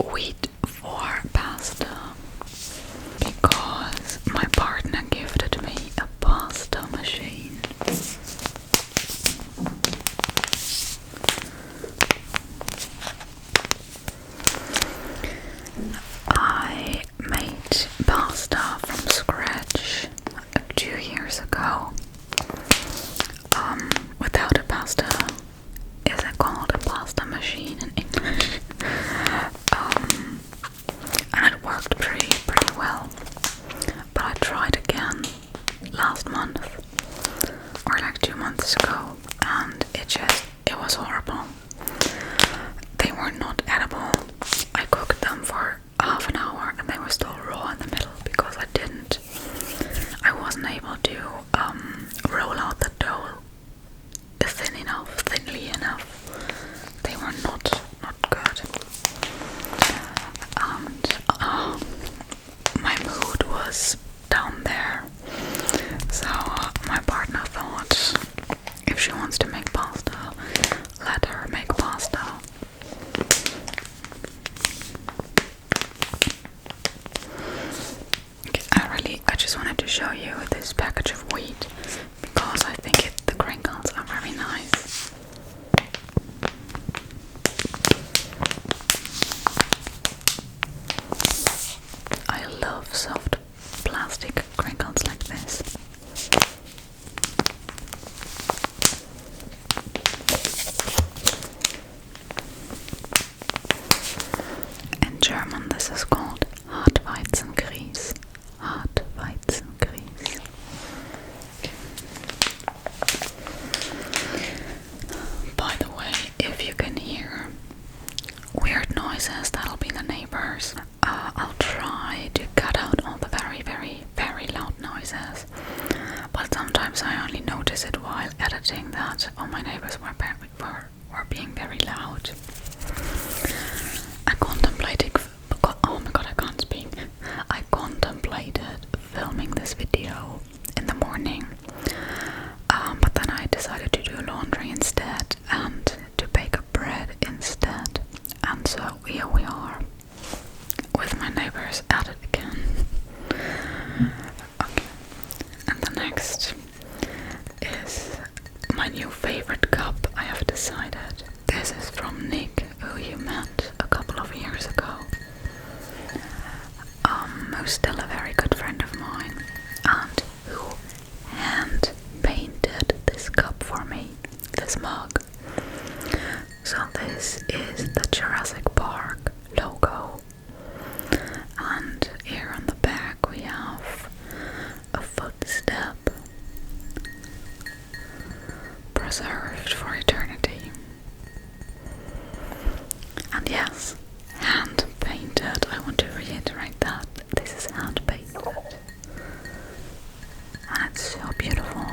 wheat for pasta because my partner gifted me a pasta machine. I made pasta from scratch 2 years ago. Without a pasta, is it called a pasta machine in English? And it worked pretty well. But I tried again last month, or like 2 months ago, and it was horrible. They were not edible. I cooked them for half an hour and they were still raw in the middle because I wasn't able to roll out the dough thinly enough. They were not good. And my mood was down there. So my partner thought, if she wants to make pasta, let her make pasta. I just wanted to show you this package of wheat because I think the crinkles are very nice. I love soft plastic crinkles like this. In German this is called Hartweizengrieß. Hartweizengrieß. By the way, if you can hear weird noises, that'll be the neighbors. I'll try to cut out all the very loud noises, but sometimes I only notice it while editing that all my neighbors were being very loud. I contemplated filming this video in the morning, but then I decided to do laundry instead and to bake a bread instead, and so here we are with my neighbors at it again. Okay, and the next is my new favorite cup. I have decided this is from Nick, who you met a couple of years ago. Who's still a very good friend of mine and who hand painted this cup for me, this mug. So this is the Jurassic Park logo, and here on the back we have a footstep preserved for eternity. And yes, hand painted. I want to reiterate that this is hand painted, and it's so beautiful.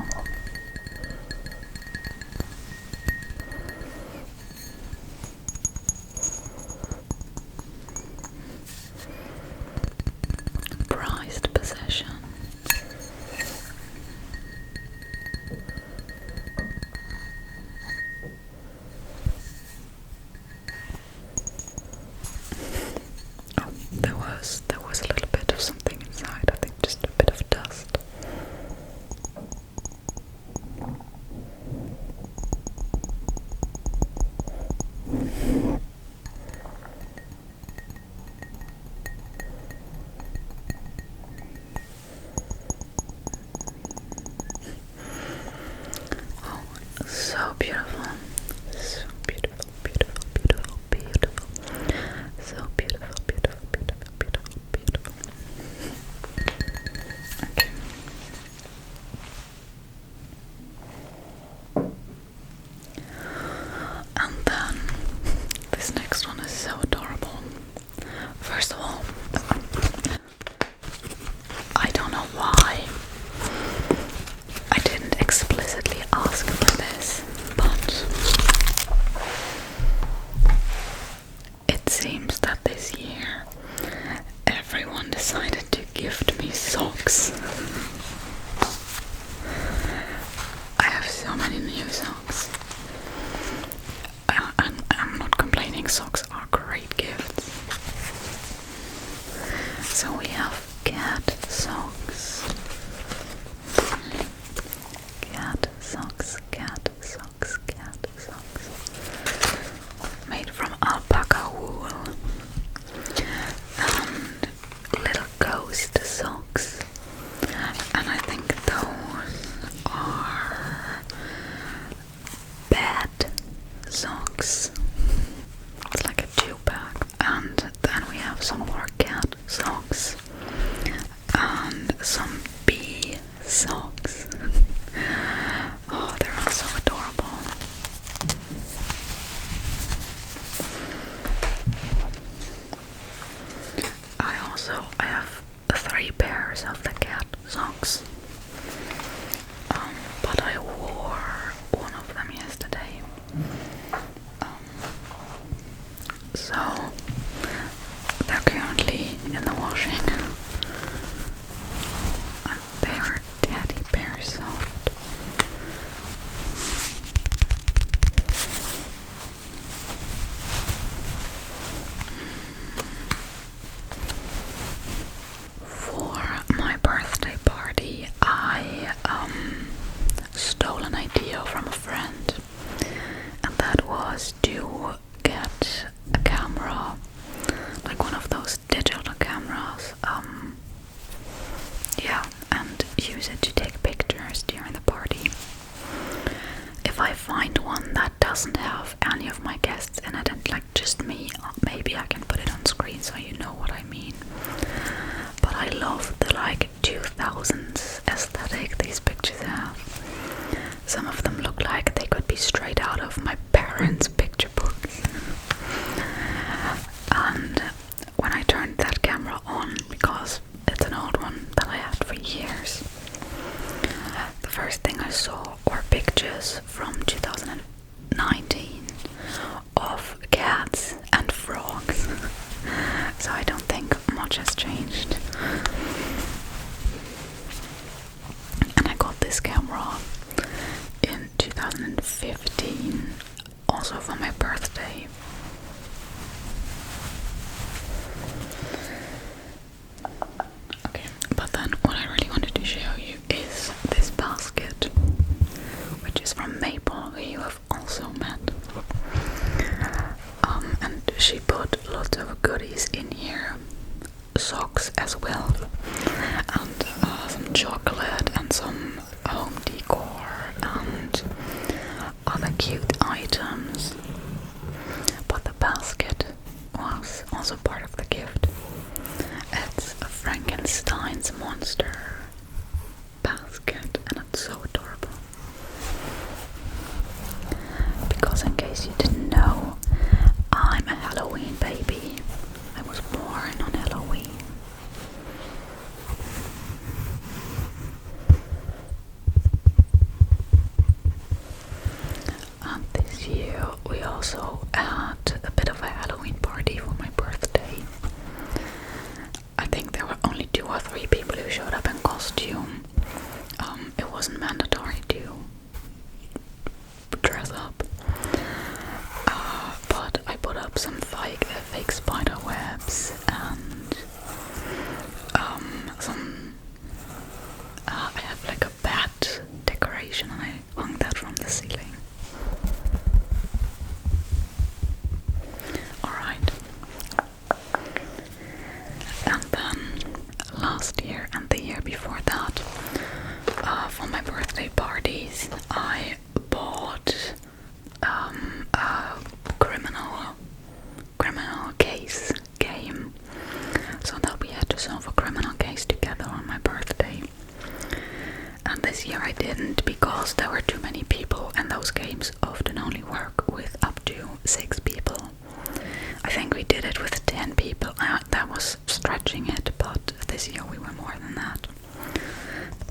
packaging it, but this year we were more than that.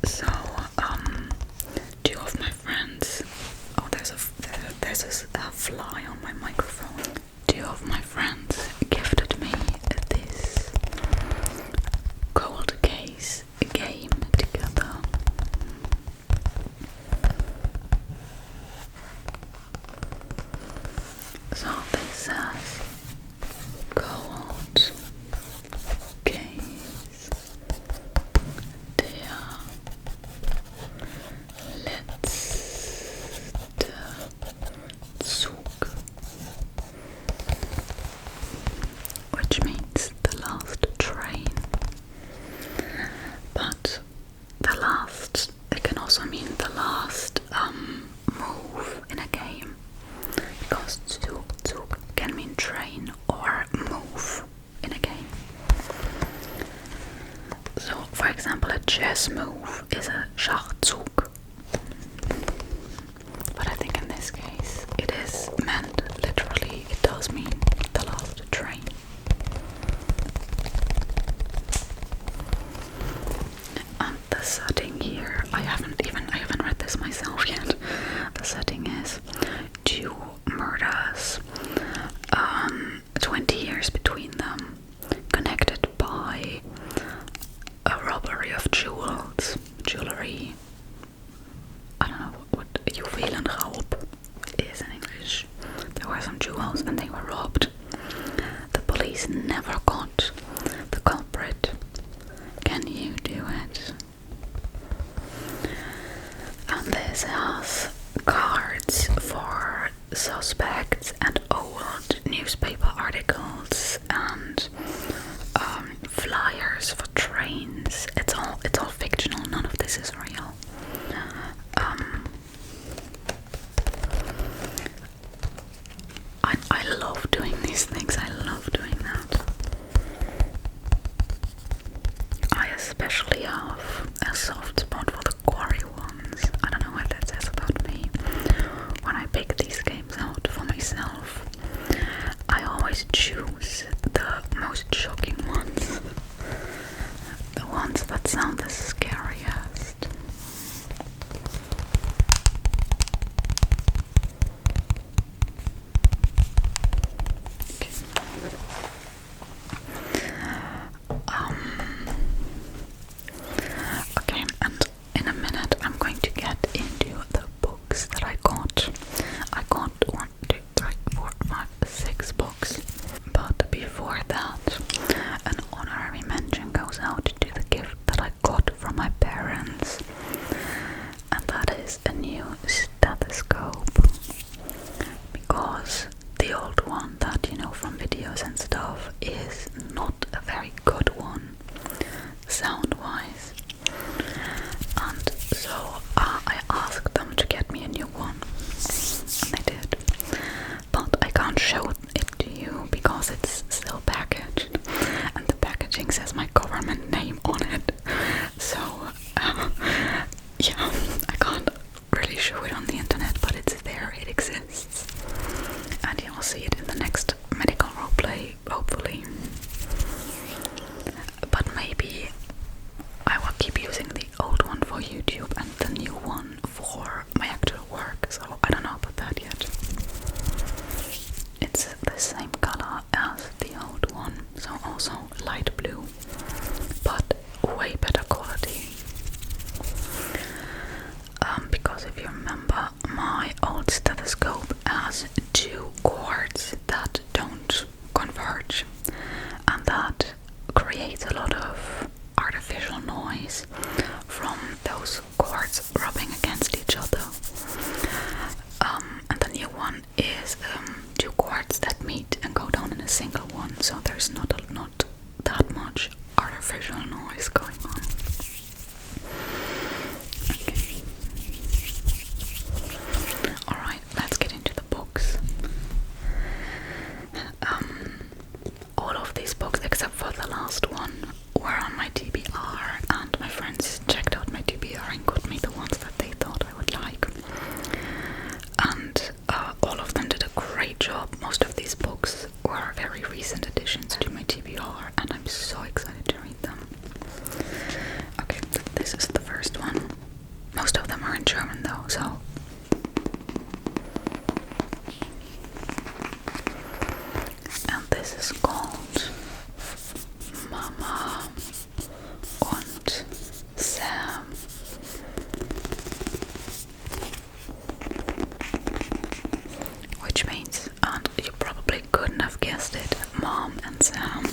So, two of my friends. Oh, there's a fly on my microphone. Two of my friends gifted me this cold case game together. So this says cold case der letzte Zug, which means the last train. But the last, it can also mean the last move in a game, because Zug can mean train or move in a game. So, for example, a chess move is a Schachzug. But I think in this case it is meant literally, it does mean the last train. And the setting here, I haven't read this myself yet. The setting is two murders, 20 years between them, connected by a robbery of jewelry. I don't know what Juwelenraub is in English. There were some jewels and they were robbed. The police never caught the culprit. Can you do it? And this has cards for suspects and old newspaper articles and flyers for trains. It's all fictional. None of this is real. I love doing these things. I love doing that. I especially have a soft spot for the gory ones. I don't know what that says about me. When I pick these games out for myself, I always choose the most shocking ones. The ones that sound the scariest. Okay, and in a minute I'm going to get into the books that I got. I got 1, 2, 3, 4, 5, 6 books. But before that, an honorary mention goes out to the gift that I got from my parents. And that is a new stethoscope. Because the old one that you know from videos and stuff is not a very good one, sound-wise. And so I asked them to get me a new one. And they did. But I can't show it to you because it's still packaged. And the packaging says my government name on it. So, yeah, I can't really show it on the internet, but it's there, it exists. And you'll see it in the next medical roleplay, hopefully. But maybe I will keep using the old one for YouTube and the new one for my actual work, so I don't know about that yet. It's the same color as the old one, so also light blue, but way better quality. Because if you remember, my old stethoscope has two cords that don't converge, and that creates a lot of artificial noise from those cords rubbing against each other. And the new one is two cords that meet and go down in a single one, so there's not that much Sam.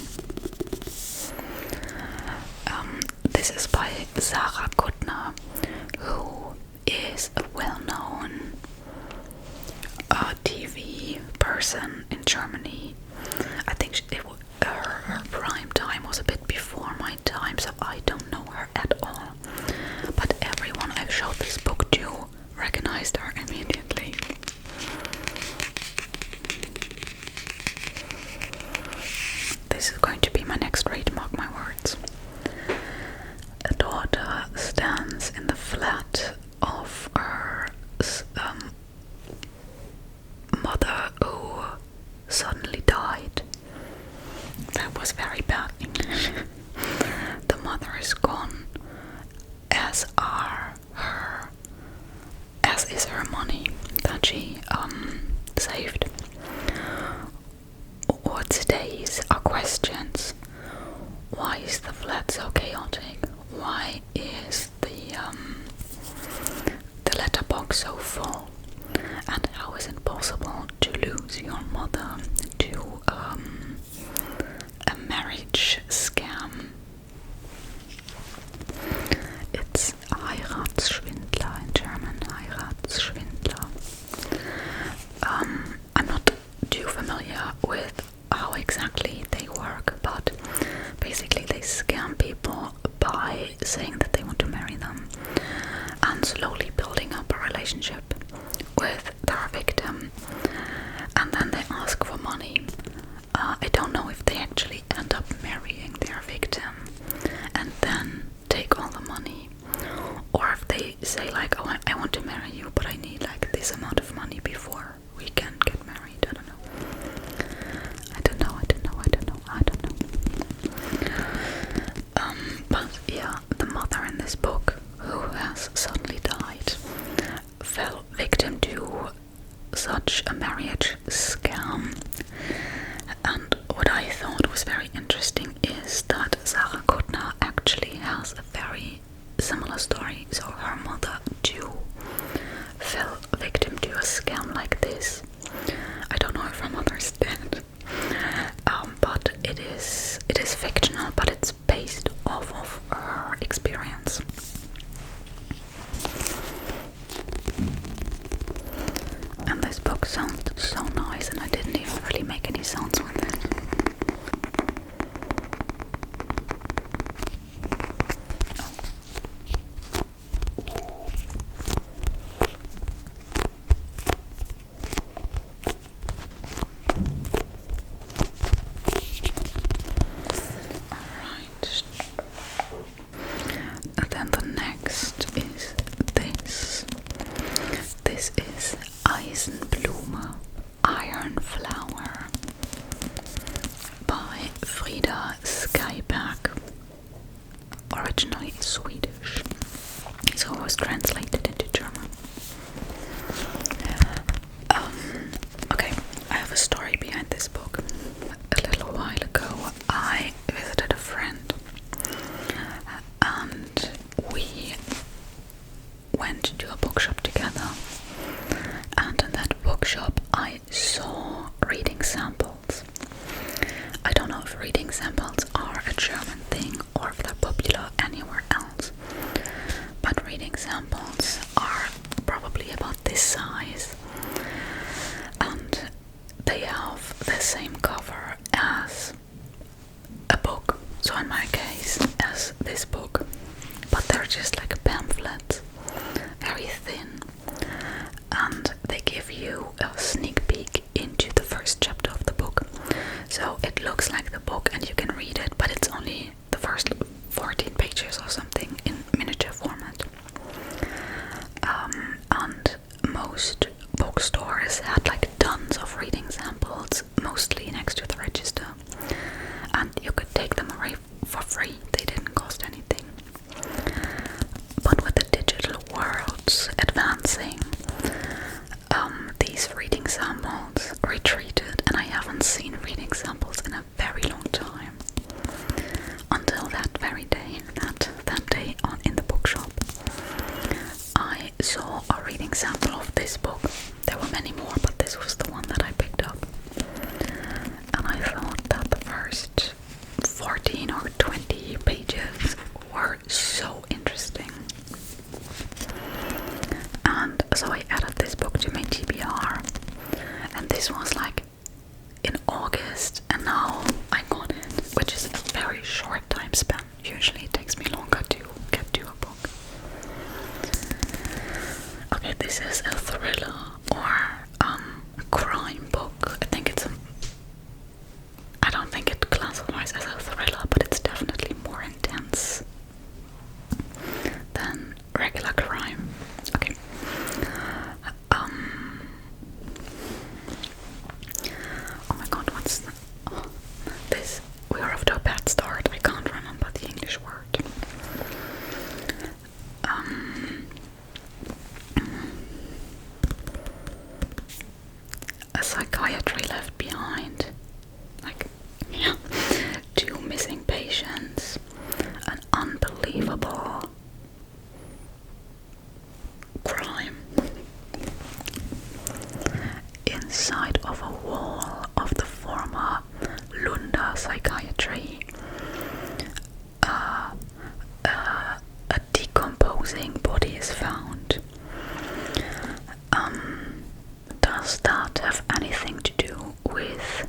This is by Sarah Kuttner, who is a well-known TV person in Germany. I think her prime time was a bit before my time, so I don't know her at all. But everyone I've showed this book to recognized her immediately. This is going to be my next read, mark my words. A daughter stands in the flat of her mother who suddenly died. That was very bad English. The mother is gone, as is her money that she saved. What stays are questions. Why is the flat so chaotic? Why is the letterbox so full? And how is it possible to lose your mother to a marriage scam? It's Heiratsschwindler in German. Heiratsschwindler. I'm not too familiar with how exactly they work, but basically they scam people by saying that they want to marry them and slowly building up a relationship with their victim, and then they ask for money. I don't know if they actually end up marrying their victim and then take all the money, or if they say like, oh, I want to marry you, but I need like this amount of money before we can get married. I don't know. But yeah, the mother in this book, who has suddenly died, fell victim to such a marriage scam. And what I thought was very interesting is that Sarah Kuttner actually has a very similar story. So her mother too fell victim to a scam like this. I don't know if her mother is dead, but it is fictional, but it's based off of her experience. And this book sounded so nice, and I didn't even really make any sounds with it. Eisenblume, Iron Flower by Frida Skyback, originally Swedish, so it was translated into German. Okay, I have a story behind this book. A little while ago, I visited a friend, and we went to a bookshop together. And in that bookshop I saw reading samples. I don't know if reading samples are a German thing or if they're popular anywhere else, but reading samples are probably about this size, and they have the same cover as a book, so in my case as this book, but they're just like pamphlets, very thin. And they give you a sneak peek into the first chapter of the book. So it looks like the book and you can read it, but it's only the first 14 pages or something in miniature format. And most bookstores had like tons of reading samples, mostly next to the register. And you could take them away for free, they didn't cost anything. But with the digital worlds advancing, these reading samples retreated, and I haven't seen reading samples in a very long time. psychiatry, a decomposing body is found. Does that have anything to do with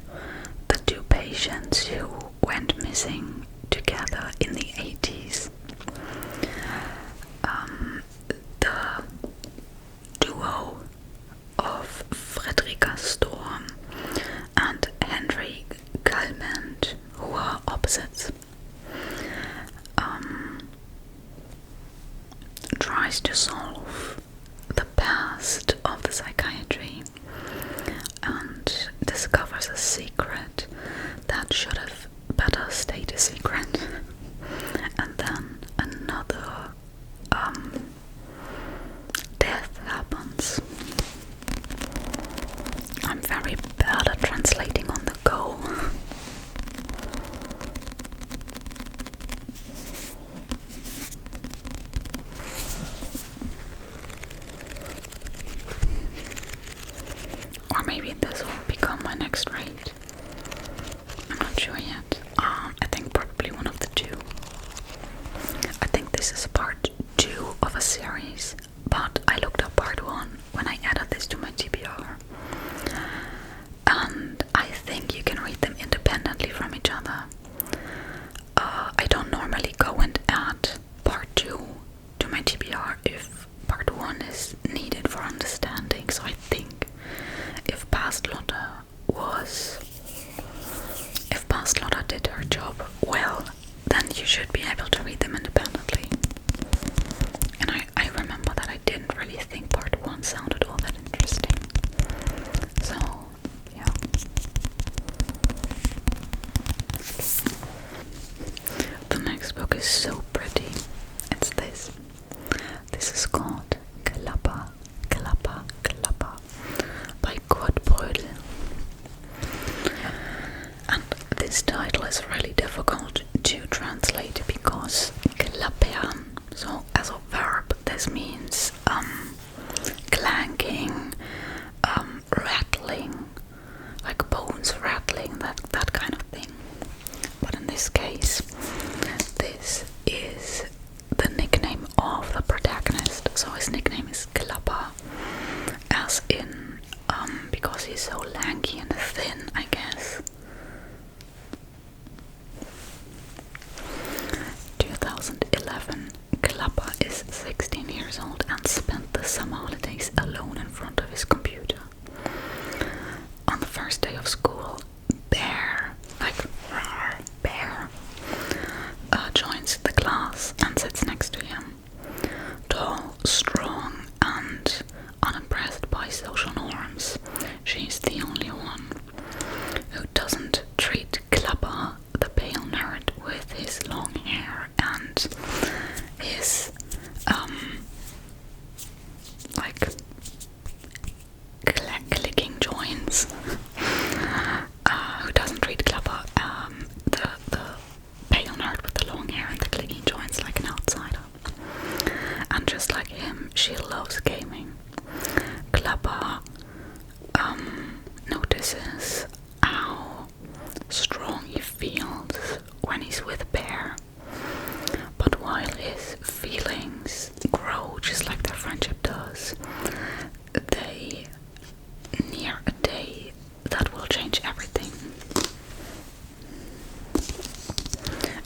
the two patients who went missing together in the 80s? The duo of Frederica Storm and Henry Galment, who are opposites, tries to solve the past of the psychiatry and discovers a secret that should have better stayed a secret. And then another death happens. I'm very bad at translating on the go. Or maybe this will become my next read. I'm not sure yet. I think probably one of the two. I think this is part 2 of a series, but I looked up part 1 when I added this to my TBR. And I think you can read them independently from each other. I don't normally go and add part 2 to my TBR if part 1 is needed for understanding, so I think if Past Lotta did her job well, then you should be able to read them independently. And I remember that I didn't really think part 1 sounded all that interesting. So, yeah. The next book is so pretty. It's this. This is called Klapper, Klapper, Klapper by Kurt Brödel. And this title is really difficult to translate because klappern, so as a verb, this means clanking, rattling, like bones rattling, that kind of thing. But in this case, this is the nickname of the protagonist, so his nickname is Klapper, as in because he's so lanky and thin, I guess. 2011, Klapper is 16 years old and spent the summer holidays alone in front of his computer. On the first day of school, Bear joins the class and sits next to him. Tall, strong, and unimpressed by social norms, she's the only one who doesn't treat Klapper, the pale nerd with his long hair and his clicking joints, who doesn't treat Klapper, the pale nerd with the long hair and the clicking joints, like an outsider. And just like him, she loves gaming. Klapper notices how strong he feels when he's with Bear. But while his feelings grow just like their friendship does, they near a day that will change everything.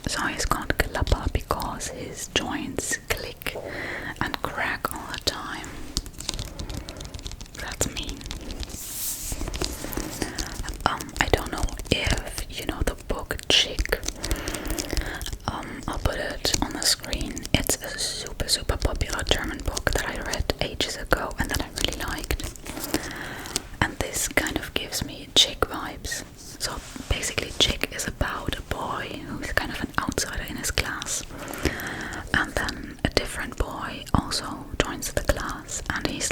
So he's called Klapper because his joints click and crack all the time. That's mean. I don't know if you know the book Chick. I'll put it on the screen. It's a super popular German book that I read ages ago and that I really liked. And this kind of gives me Chick vibes. So basically Chick is about a boy who's kind of an outsider in his class. And then a different boy also joins the class and he's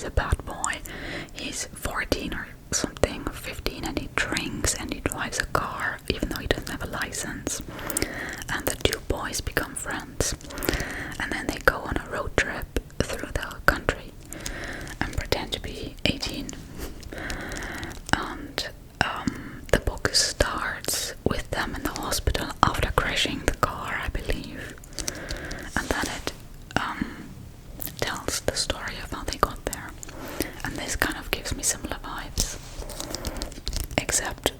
a bad boy. He's 14 or something, 15, and he drinks and he drives a car even though he doesn't have a license. And the two boys become friends. And then they go on a road trip through the country and pretend to be 18. And the book starts with hospital after crashing the car, I believe. And then it tells the story of how they got there. And this kind of gives me similar vibes. Except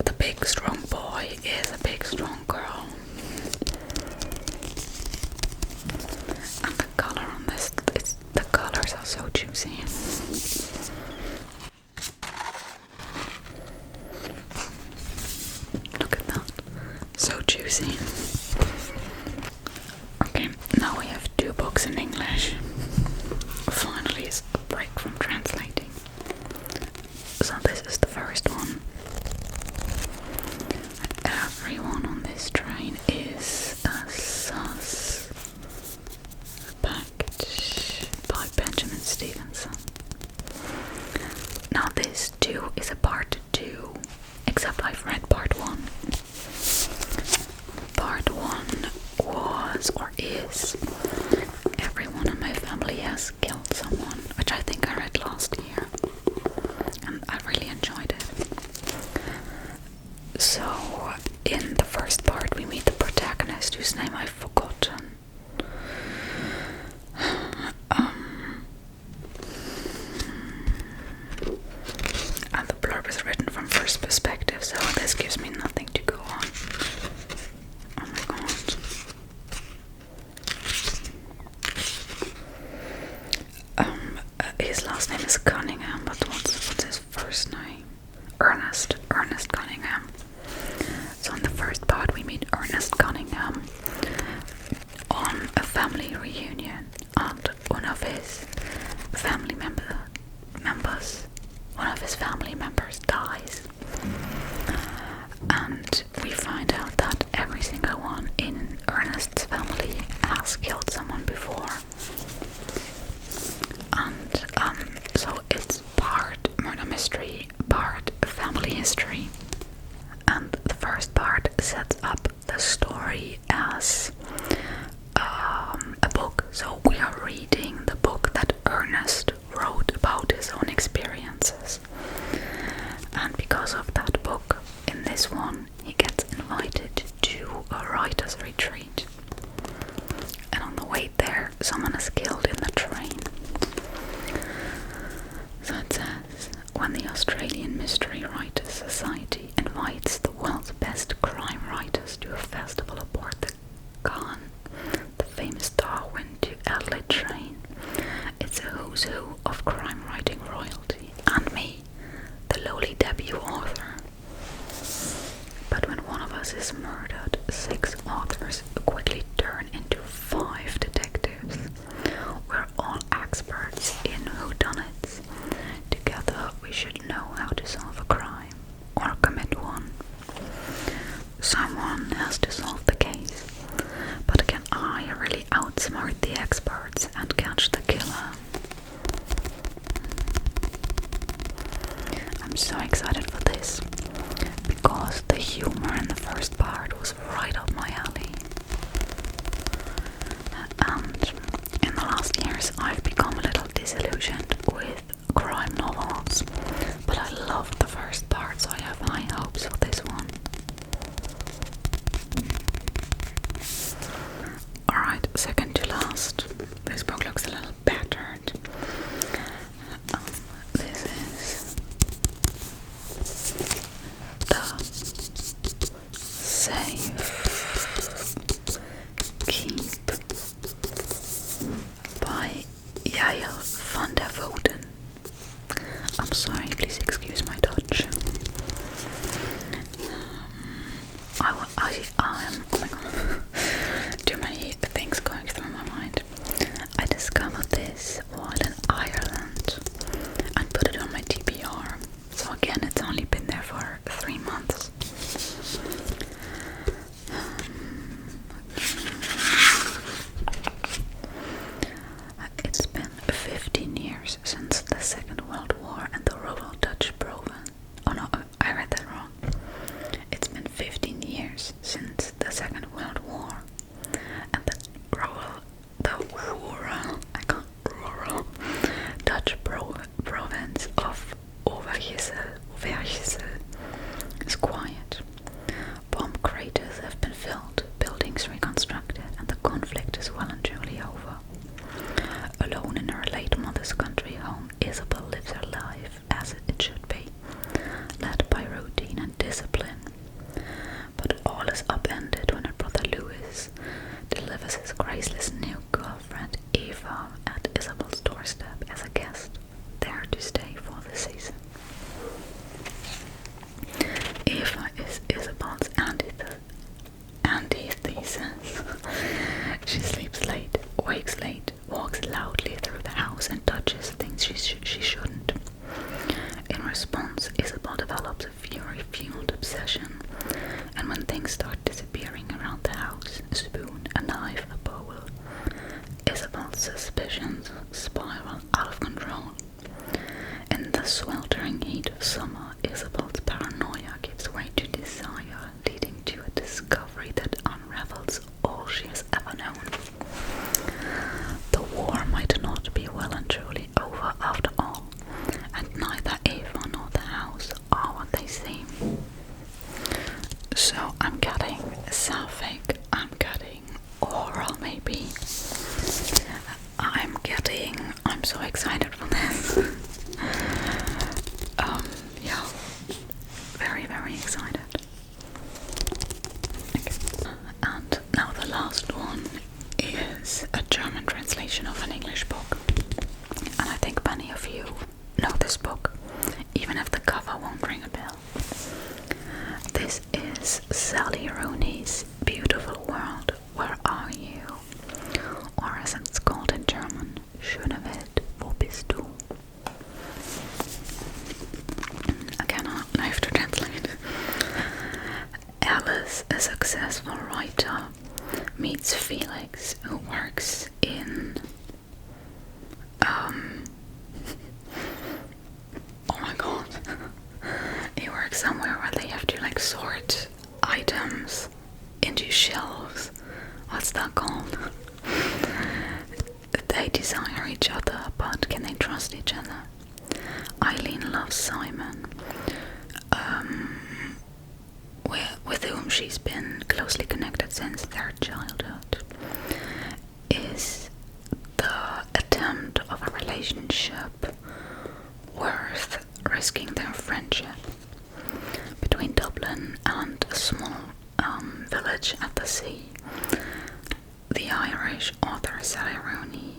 the big strong boy is a big strong girl. And the color on this, the colors are so juicy. Look at that. So juicy. Okay, now we have 2 books in English. Finally, it's a break from translating. So this is the first one. Everyone on this train is a sus. Packed by Benjamin Stevenson. Now this too is a part 2, except I've read part 1. Part 1 was, or is, everyone in my family has killed someone, which I think I read last year, and I really enjoyed it. So, in the first part we meet the protagonist, whose name I've forgotten. And the blurb is written from first perspective, so this gives me nothing to go on. Oh my god. His last name is Cunningham, but what's his first name? Ernest Cunningham. So in the first part we meet Ernest Cunningham on a family reunion, and one of his family members dies. And we find out that every single one in Ernest's family has killed someone before. And so it's part murder mystery, part family history. And the first part sets up the story as a book. So we are reading the book that Ernest wrote about his own experiences. And because of that book, in this one, he gets invited to a writer's retreat. And on the way there, someone is killed in the train. So it says, when the Australian Mystery Writers Society invites the world's best crime writers to a festival aboard the Khan, the famous Darwin to Adelaide train, it's a who's who of crime writing royalty, and me, the lowly debut author. But when one of us is murdered, 6 authors quickly turn into 5 detectives. We're all experts in whodunits. Together we should know how to solve a crime, or commit one. Someone has to solve the case, but can I really outsmart the experts and catch the killer? I'm so excited for this, because the humor in the first part was right up my alley. And in the last years I've become a little disillusioned with crime novels, but I loved the first part, so I have high hopes for this one. Alright, second to last. This book looks a little battered. This is the Safekeep by Yael van der Voden. I'm sorry, please excuse my Dutch. I'm oh my god, too many things going through my mind. I discovered this while in Ireland and put it on my TBR. So again, it's only been there for 3 months. It's been 15 years since the Second World War and the Royal Dutch Province. Oh no, I read that wrong. It's been 15 years since the Second World War and the Royal, I discipline. But all is upended when her brother Louis delivers his graceless new girlfriend Eva at Isabel's doorstep as a guest, there to stay for the season. Eva is Isabel's antithesis. She sleeps late, wakes late, walks loudly through the house, and touches things she shouldn't. In response, Isabel develops a fury-fueled obsession, and when things start disappearing around the house, a spoon, a knife, a bowl, Isabel's suspicions spiral out of control. In the sweltering heat of summer, Isabel's paranoia gives way to desire, leading to a discovery that unravels all she has ever known. The war might not be well and truly over after all, and neither Eva nor the house are what they seem. So I'm getting sapphic, I'm getting horror maybe. I'm so excited for this. Yeah, very, very excited. Okay. And now the last one is a German translation of an English book. And I think many of you know this book, even if the cover won't ring a bell. This is Sally Rooney's Beautiful World, Where Are You? Or as it's called in German, Schöne Welt, wo bist du? Again, I have to translate. Alice, a successful writer, meets Felix, who works in oh my god. He works somewhere where they have to like sort items into shelves. What's that called? They desire each other, but can they trust each other? Eileen loves Simon, with whom she's been closely connected since their childhood. Is the attempt of a relationship worth risking their friendship? Between Dublin and a small village at the sea, the Irish author Sally Rooney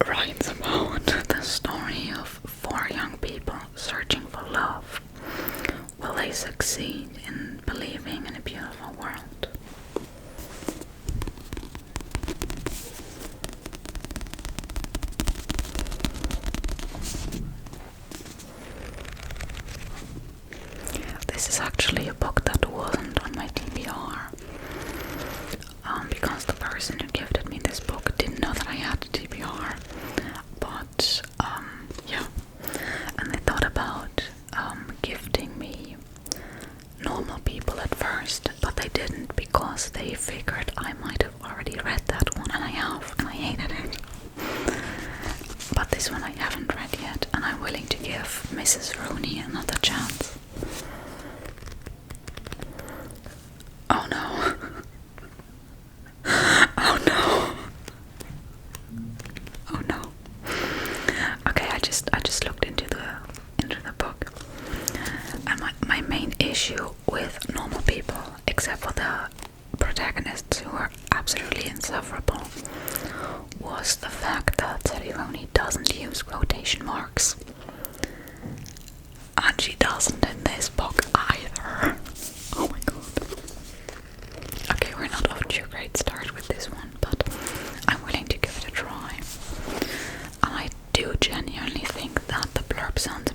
writes about the story of four young people searching for love. Will they succeed in believing in a beautiful world? This is actually a book that wasn't on my TBR, because the person who gifted me this book didn't know that I had a TBR, but yeah, and they thought about gifting me Normal People at first, but they didn't because they figured I might have already read that one, and I have, and I hated it. But this one I haven't read yet, and I'm willing to give Mrs. Rooney another chance. Oh no. Oh no. Oh no. Okay, I just looked into the book. And my main issue with Normal People, except for the protagonists who are absolutely insufferable, was the fact that Sally Rooney doesn't use quotation marks. And she doesn't in this book either. Oh my god. Okay, we're not off to a great start with this one, but I'm willing to give it a try. And I do genuinely think that the blurb sounds